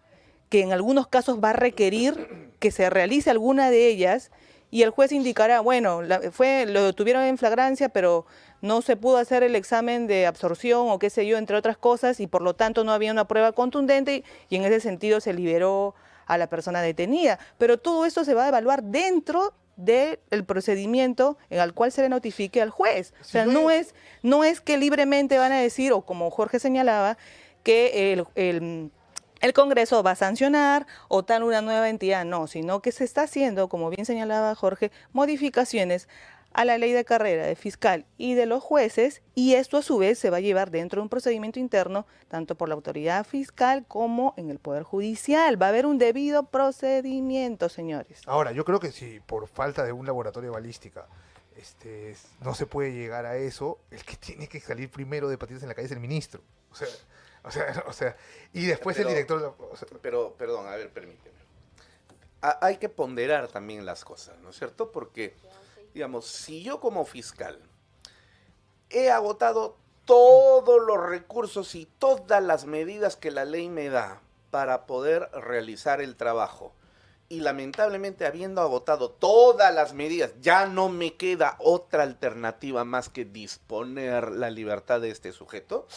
que en algunos casos va a requerir que se realice alguna de ellas y el juez indicará, bueno, lo tuvieron en flagrancia, pero no se pudo hacer el examen de absorción o qué sé yo, entre otras cosas, y por lo tanto no había una prueba contundente y en ese sentido se liberó a la persona detenida. Pero todo esto se va a evaluar dentro del procedimiento en el cual se le notifique al juez. O sea, no es que libremente van a decir, o como Jorge señalaba, que el Congreso va a sancionar o tal una nueva entidad, no, sino que se está haciendo, como bien señalaba Jorge, modificaciones a la ley de carrera de fiscal y de los jueces, y esto a su vez se va a llevar dentro de un procedimiento interno, tanto por la autoridad fiscal como en el Poder Judicial. Va a haber un debido procedimiento, señores. Ahora, yo creo que si por falta de un laboratorio de balística no se puede llegar a eso, el que tiene que salir primero de patitas en la calle es el ministro. O sea, y después el director... Pero, perdón, a ver, permíteme. Hay que ponderar también las cosas, ¿no es cierto? Porque, digamos, si yo como fiscal he agotado todos los recursos y todas las medidas que la ley me da para poder realizar el trabajo, y lamentablemente habiendo agotado todas las medidas, ya no me queda otra alternativa más que disponer la libertad de este sujeto,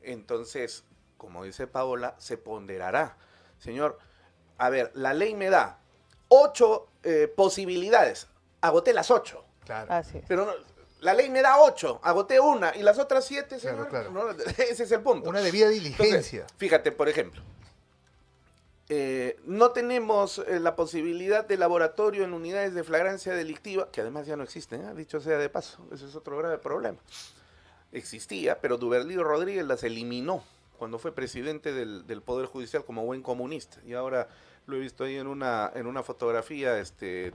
entonces, como dice Paola, se ponderará. Señor, a ver, la ley me da 8 posibilidades, agoté las 8. Claro. Así es. Pero no, la ley me da 8, agoté una, y las otras 7, señor, Claro. no, ese es el punto. Una debida diligencia. Entonces, fíjate, por ejemplo, no tenemos la posibilidad de laboratorio en unidades de flagrancia delictiva, que además ya no existen, dicho sea de paso, ese es otro grave problema. Existía, pero Duberlí Rodríguez las eliminó cuando fue presidente del Poder Judicial como buen comunista. Y ahora lo he visto ahí en una fotografía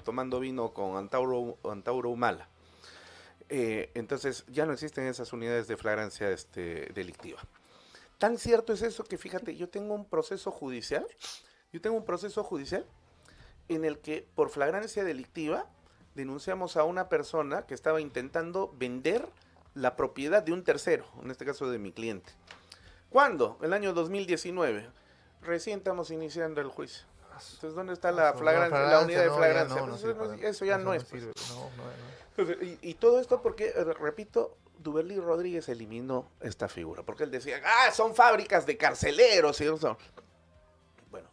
tomando vino con Antauro Humala. Entonces ya no existen esas unidades de flagrancia delictiva. Tan cierto es eso que, fíjate, yo tengo un proceso judicial en el que por flagrancia delictiva denunciamos a una persona que estaba intentando vender la propiedad de un tercero, en este caso de mi cliente. ¿Cuándo? El año 2019. Recién estamos iniciando el juicio. Entonces, ¿dónde está la unidad de flagrancia? Eso ya no es. Entonces, y todo esto porque, repito, Duberlí Rodríguez eliminó esta figura, porque él decía, son fábricas de carceleros. Bueno,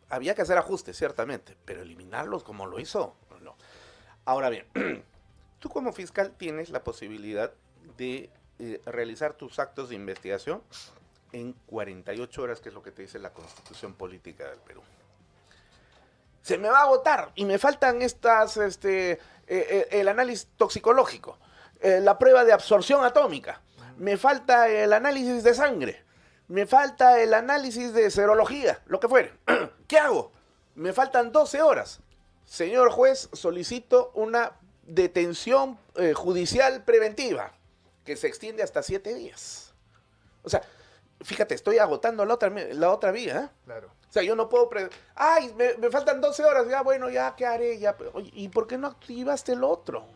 había que hacer ajustes, ciertamente, pero eliminarlos como lo hizo, no. Ahora bien, tú como fiscal tienes la posibilidad de realizar tus actos de investigación en 48 horas, que es lo que te dice la Constitución Política del Perú. Se me va a agotar y me faltan el análisis toxicológico, la prueba de absorción atómica, me falta el análisis de sangre, me falta el análisis de serología, lo que fuere. ¿Qué hago? Me faltan 12 horas. Señor juez, solicito una detención judicial preventiva que se extiende hasta 7 días. O sea, fíjate, estoy agotando la otra vía. Claro. O sea, yo no puedo... me faltan 12 horas, ya bueno, ya, ¿qué haré? Ya, oye, ¿y por qué no activaste el otro?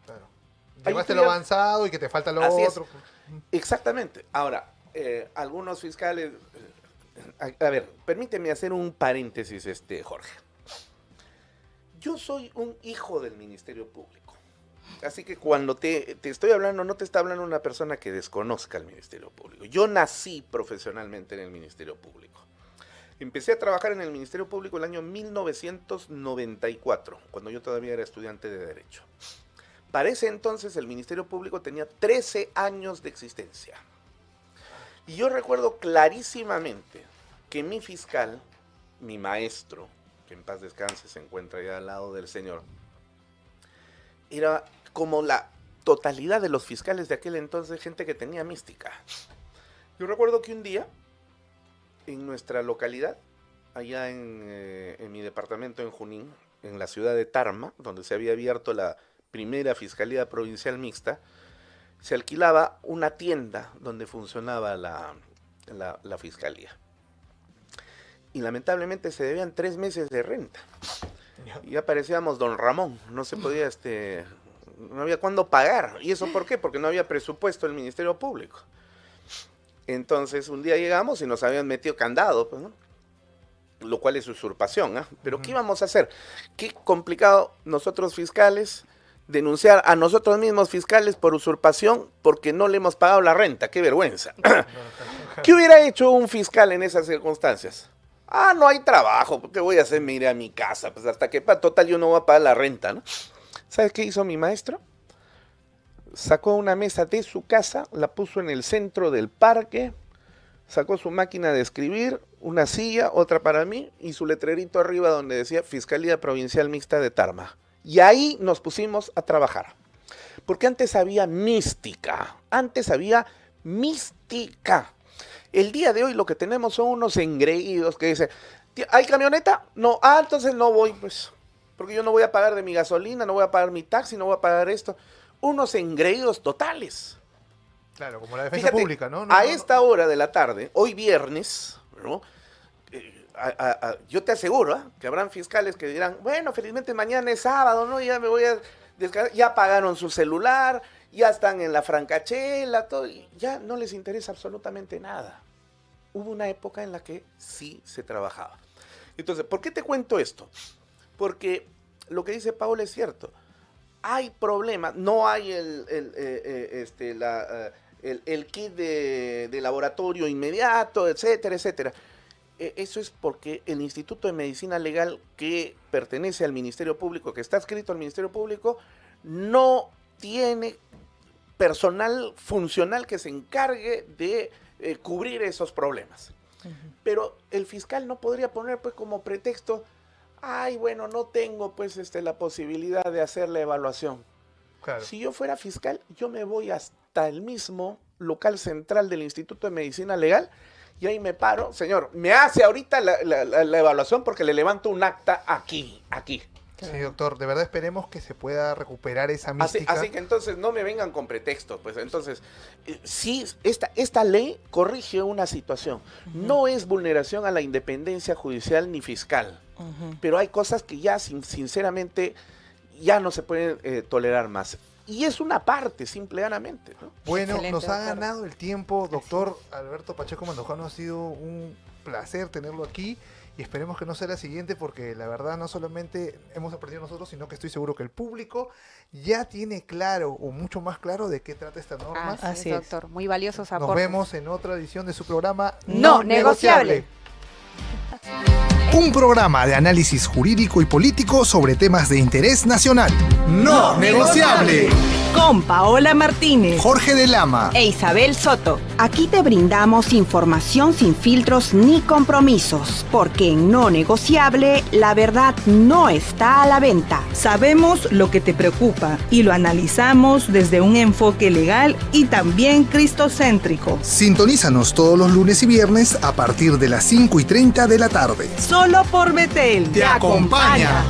Claro. Ahí Llevaste tú lo ya- avanzado y que te falta lo Así es. otro. Exactamente. Ahora, algunos fiscales... a ver, permíteme hacer un paréntesis, Jorge. Yo soy un hijo del Ministerio Público. Así que cuando te estoy hablando, no te está hablando una persona que desconozca el Ministerio Público. Yo nací profesionalmente en el Ministerio Público. Empecé a trabajar en el Ministerio Público el año 1994, cuando yo todavía era estudiante de Derecho. Para ese entonces el Ministerio Público tenía 13 años de existencia. Y yo recuerdo clarísimamente que mi fiscal, mi maestro, que en paz descanse, se encuentra ya al lado del señor, era como la totalidad de los fiscales de aquel entonces, gente que tenía mística. Yo recuerdo que un día, en nuestra localidad, allá en mi departamento en Junín, en la ciudad de Tarma, donde se había abierto la primera Fiscalía Provincial Mixta, se alquilaba una tienda donde funcionaba la fiscalía. y lamentablemente se debían 3 meses de renta. Y ya parecíamos Don Ramón, no se podía, no había cuándo pagar. ¿Y eso por qué? Porque no había presupuesto del Ministerio Público. Entonces un día llegamos y nos habían metido candado, pues, ¿no? Lo cual es usurpación, ¿ah? Pero ¿qué íbamos a hacer? Qué complicado nosotros fiscales denunciar a nosotros mismos fiscales por usurpación porque no le hemos pagado la renta. ¡Qué vergüenza! ¿Qué hubiera hecho un fiscal en esas circunstancias? Ah, no hay trabajo, ¿qué voy a hacer? Me iré a mi casa, pues hasta que, total, yo no voy a pagar la renta, ¿no? ¿Sabes qué hizo mi maestro? Sacó una mesa de su casa, la puso en el centro del parque, sacó su máquina de escribir, una silla, otra para mí, y su letrerito arriba donde decía Fiscalía Provincial Mixta de Tarma. Y ahí nos pusimos a trabajar. Porque antes había mística, El día de hoy lo que tenemos son unos engreídos que dicen, ¿hay camioneta? No, entonces no voy, pues, porque yo no voy a pagar de mi gasolina, no voy a pagar mi taxi, no voy a pagar esto. Unos engreídos totales. Claro, como la defensa pública, ¿no? A esta hora de la tarde, hoy viernes, ¿no? Yo te aseguro que habrán fiscales que dirán, bueno, felizmente mañana es sábado, ¿no? Ya me voy a descansar, ya pagaron su celular, ya están en la francachela, todo, y ya no les interesa absolutamente nada. Hubo una época en la que sí se trabajaba. Entonces, ¿por qué te cuento esto? Porque lo que dice Paola es cierto. Hay problemas, no hay el kit de laboratorio inmediato, etcétera, etcétera. Eso es porque el Instituto de Medicina Legal, que pertenece al Ministerio Público, que está adscrito al Ministerio Público, no tiene personal funcional que se encargue de cubrir esos problemas. Pero el fiscal no podría poner pues como pretexto, ay, bueno, no tengo pues la posibilidad de hacer la evaluación. Claro. Si yo fuera fiscal, yo me voy hasta el mismo local central del Instituto de Medicina Legal y ahí me paro, señor, me hace ahorita la evaluación porque le levanto un acta aquí. Sí, doctor, de verdad esperemos que se pueda recuperar esa mística. Así que entonces no me vengan con pretextos, pues entonces, sí, esta ley corrige una situación, no es vulneración a la independencia judicial ni fiscal, pero hay cosas que ya sinceramente ya no se pueden tolerar más. Y es una parte, simplemente, ¿no? Bueno, excelente, nos ha doctor. ganado el tiempo, doctor Alberto Pacheco Mandujano, ha sido un placer tenerlo aquí. Y esperemos que no sea la siguiente porque la verdad no solamente hemos aprendido nosotros, sino que estoy seguro que el público ya tiene claro o mucho más claro de qué trata esta norma. Así es, doctor. Muy valiosos aportes. Nos vemos en otra edición de su programa No Negociable. Un programa de análisis jurídico y político sobre temas de interés nacional. No Negociable. Con Paola Martínez, Jorge de Lama E Isabel Soto. Aquí te brindamos información sin filtros ni compromisos, porque en No Negociable la verdad no está a la venta. sabemos lo que te preocupa y lo analizamos desde un enfoque legal y también cristocéntrico. Sintonízanos todos los lunes y viernes a partir de las 5:30 de la tarde. Solo por Betel. Te acompaña.